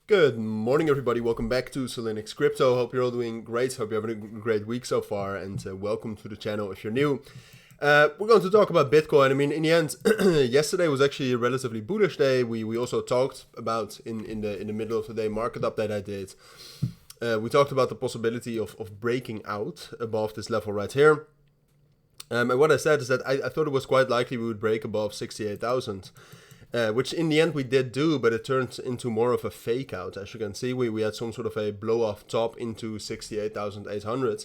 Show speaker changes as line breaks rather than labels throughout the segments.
Good morning, everybody. Welcome back to Cilinix Crypto. Hope you're all doing great. Hope you're having a great week so far, and welcome to the channel if you're new. We're going to talk about Bitcoin. I mean, in the end, yesterday was actually a relatively bullish day. We also talked about in the middle of the day market update I did. We talked about the possibility of breaking out above this level right here. And what I said is that I thought it was quite likely we would break above 68,000. Which in the end we did do, but it turned into more of a fake out. As you can see, we had some sort of a blow off top into 68,800.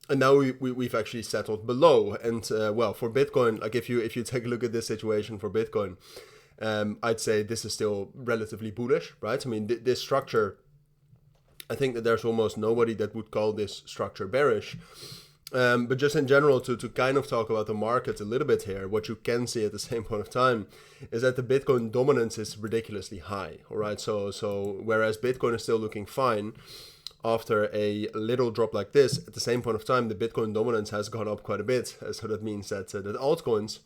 And now we've actually settled below. And well, for Bitcoin, like if you take a look at this situation for Bitcoin, I'd say this is still relatively bullish, right? I mean, this structure, I think that there's almost nobody that would call this structure bearish. But just in general, to kind of talk about the market a little bit here, what you can see at the same point of time is that the Bitcoin dominance is ridiculously high. All right, so whereas Bitcoin is still looking fine after a little drop like this, at the same point of time, the Bitcoin dominance has gone up quite a bit. So that means that that altcoins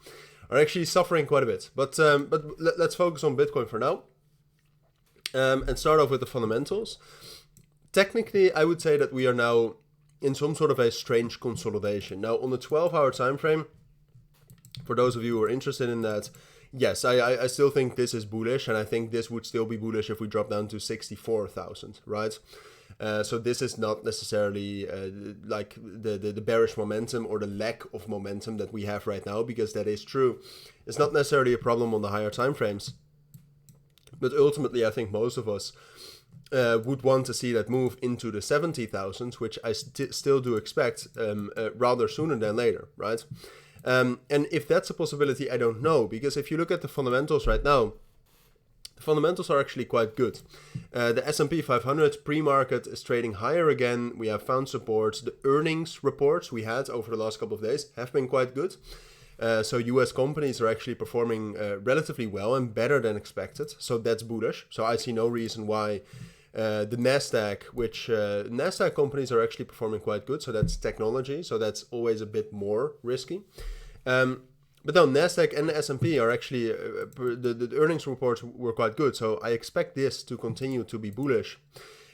are actually suffering quite a bit. But let's focus on Bitcoin for now and start off with the fundamentals. Technically, I would say that we are now in some sort of a strange consolidation. Now, on the 12-hour time frame, for those of you who are interested in that, yes, I still think this is bullish, and I think this would still be bullish if we drop down to 64,000, right? So this is not necessarily like the bearish momentum or the lack of momentum that we have right now, because that is true. It's not necessarily a problem on the higher time frames, but ultimately, I think most of us would want to see that move into the 70,000, which I still do expect rather sooner than later, right? And if that's a possibility, I don't know, because if you look at the fundamentals right now, the fundamentals are actually quite good. The S&P 500 pre-market is trading higher again. We have found support. The earnings reports we had over the last couple of days have been quite good. So US companies are actually performing relatively well and better than expected. So that's bullish. So I see no reason why the Nasdaq, which Nasdaq companies are actually performing quite good. So that's technology. So that's always a bit more risky. But no, Nasdaq and the S&P are actually, the earnings reports were quite good. So I expect this to continue to be bullish.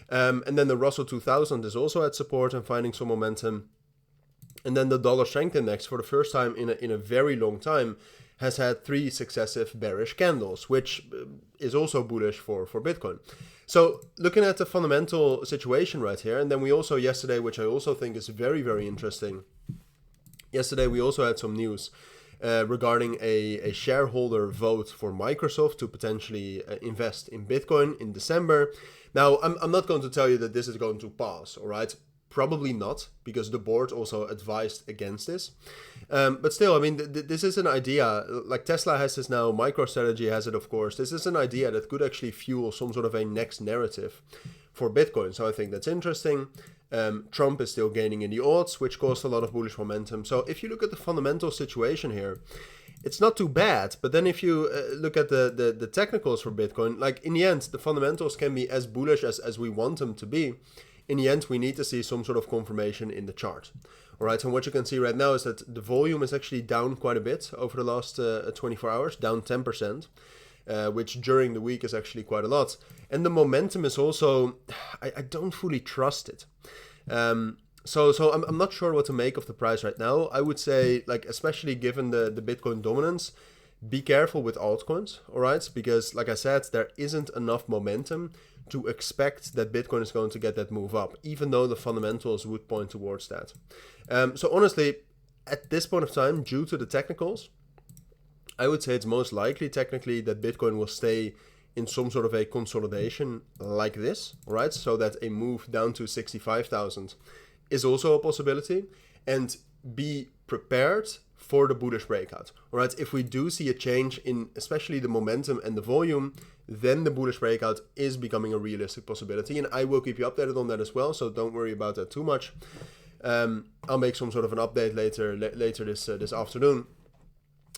And then the Russell 2000 is also at support and finding some momentum. And then the dollar strength index, for the first time in a very long time, has had 3 successive bearish candles, which is also bullish for Bitcoin. So looking at the fundamental situation right here, and then we also yesterday, which I also think is very, very interesting, yesterday we also had some news regarding a shareholder vote for Microsoft to potentially invest in Bitcoin in December. Now, I'm not going to tell you that this is going to pass, all right? Probably not, because the board also advised against this. But still, I mean, this is an idea, like Tesla has this now, MicroStrategy has it, of course. This is an idea that could actually fuel some sort of a next narrative for Bitcoin. So I think that's interesting. Trump is still gaining in the odds, which caused a lot of bullish momentum. So if you look at the fundamental situation here, it's not too bad. But then if you look at the technicals for Bitcoin, like in the end, the fundamentals can be as bullish as we want them to be. In the end, we need to see some sort of confirmation in the chart. All right, so what you can see right now is that the volume is actually down quite a bit over the last 24 hours, down 10%, which during the week is actually quite a lot. And the momentum is also, I don't fully trust it. So I'm not sure what to make of the price right now. I would say, like, especially given the Bitcoin dominance, be careful with altcoins, all right? Because, like I said, there isn't enough momentum to expect that Bitcoin is going to get that move up, even though the fundamentals would point towards that. So honestly, at this point of time, due to the technicals, I would say it's most likely technically that Bitcoin will stay in some sort of a consolidation like this, all right? So that a move down to 65,000 is also a possibility, and be prepared for the bullish breakout. All right, if we do see a change in especially the momentum and the volume, then the bullish breakout is becoming a realistic possibility, and I will keep you updated on that as well, so don't worry about that too much. I'll make some sort of an update later this afternoon,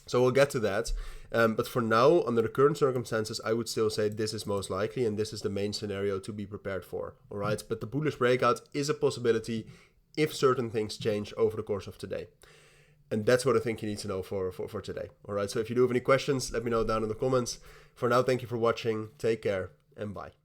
so we'll get to that. But for now, under the current circumstances, I would still say this is most likely, and this is the main scenario to be prepared for. All right, but the bullish breakout is a possibility if certain things change over the course of today. And that's what I think you need to know for today. All right, so if you do have any questions, let me know down in the comments. For now, thank you for watching. Take care and bye.